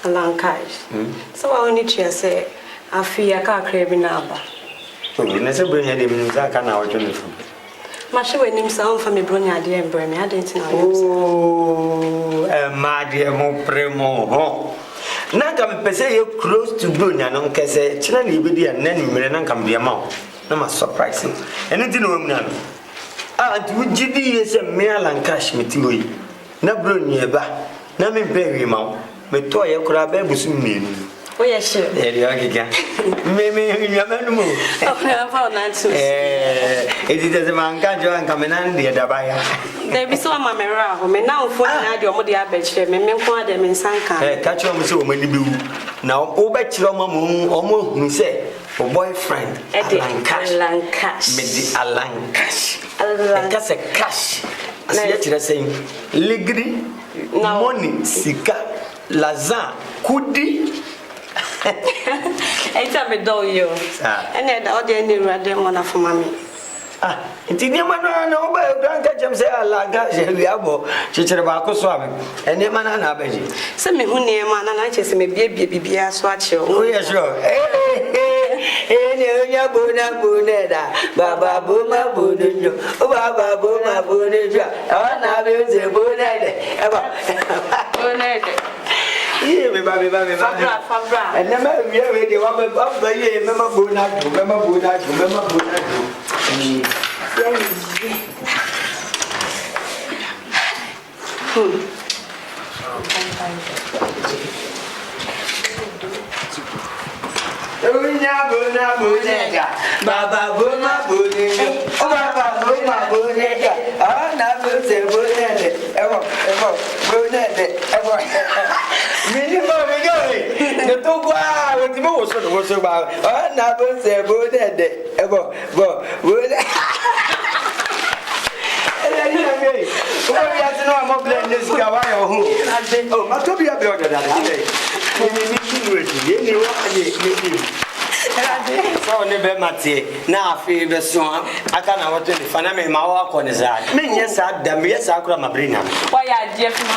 Alankai. So I only say, I fear I can't crave in Abba. Oh, you never bring any music. I can't out on from. Mashu when himself from me, Brunia, dear, and Brammy, I didn't know. Oh, my dear, mo premo. Now, I'm say you close to Brunia, no can say, Chilani be there, and then Milan can be a mouth. No, my surprising. Anything wrong now. Ah, would you be as a male and cash me to you? Na Brunia ba, na me bury mouth. Me toy a crab, me. Oh, yes, sure. Me, your man move. I found that too. It is a man can't join coming on the Dabaya. There be so mamma who may now for your mother abbey, me for them in Sanka. Catch on so many blue. Now, oh, bet your mamma, almost who say, for boyfriend, Alan Cash, Midi Alan Cash. That's a cash. As you're saying, Ligri, money, Sika, Lazan, Kudi. I tell me, do you? And then all the any random one for mommy. Ah, it's in your man, no, but Grandca Jam say, I like that, we have more. Chicharabaco swabbing, and the man and Abbey. Send me who near man and I just may be a baby as watch you. Oh, yes, sure. Eh, Buna, Baba Buma Budu, oh, Baba Buma Budu, oh, now there's a Buna. Yeah, baby, Fabra. And never be ready. One of the year, remember Buna, Baba Buma Budu, oh, Baba Buma Budu, oh, now there's a Buna, Minimum, the Togua, with the most of the was about, oh, now there's a Buna, ever, I'm not playing this guy. Oh, my Toby, I brought so never matter. Now, feel the song. I can't have to find me my walk on his eye. Me, yes, I damn yes, I could have bring him. Why, I dear from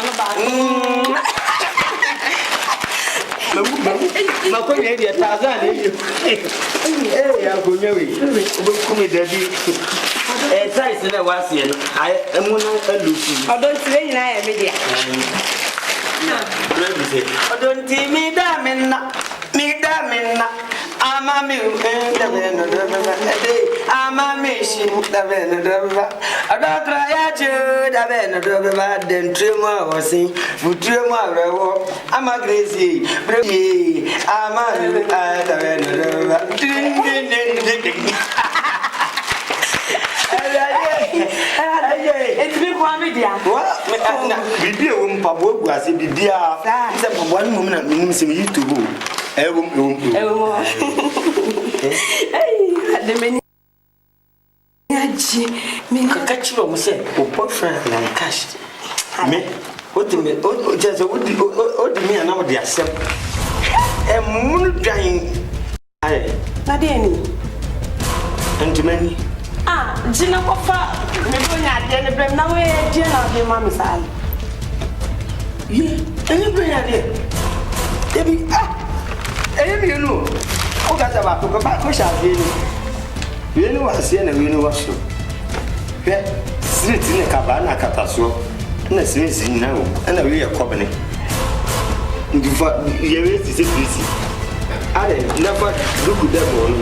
my colleague, a thousand. Hey, I'm going to I was here. I am one of Lucy. I don't say I am media. I don't see me, damn, I'm a milk and the venom. I'm a mission, the venom. I don't try at you, the venom, then 3 more or sing for 3 more. I'm a crazy, I'm a venom. It's been one media. What? We be a woman, Pablo, was a dear. One moment, means you to go. Hey, the many. Me catch you, say, or boyfriend and cash. Me, what do me? Oh, just what do me and now they accept. A moon dying. Aye, not any. And to many. Ah, Gina Papa, me going at the end of them now. Gina, your mommy's all. Yeah, and you bring at it. Debbie, you know. Oh, that's about to go back. Push out here. You know what's here and we know what's so. Sit in the cabana catasso, and the sins in now, and a real company. You raised this busy. I never look at them on.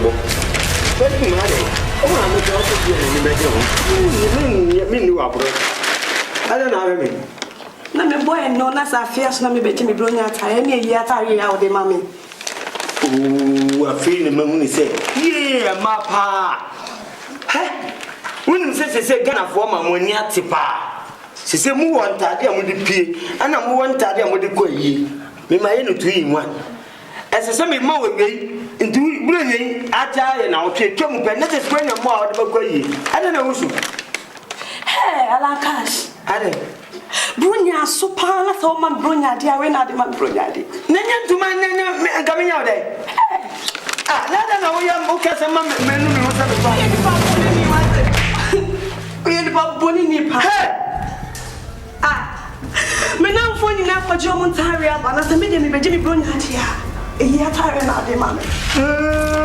What do you matter? Oh, I'm not going to I don't know. No, boy, no, that's a fierce. No, me bet me bring out any year. Out the mammy. Oh, I feel the moon say, yeah, my pa. Hey, when she say, Gana for my money at Tipa. She said, move on, Tadia with the pea, and I'm one Tadia with the quay. Me, my end 2 in 1. As a semi mower way. Into bringing Ata and I'll take come but not as when I'm more about I don't know who. Hey, Alakash. I don't. Brunia, so palace, oh, my Brunia, dear, when I demand Brunia. Nanya to my name coming out there. Ah, let know we are okay. Some men we are about Bonnie. Ah, me now phone ina for Jomo Taria, but I said me be Jimmy Brunia. E ya tare na de mama.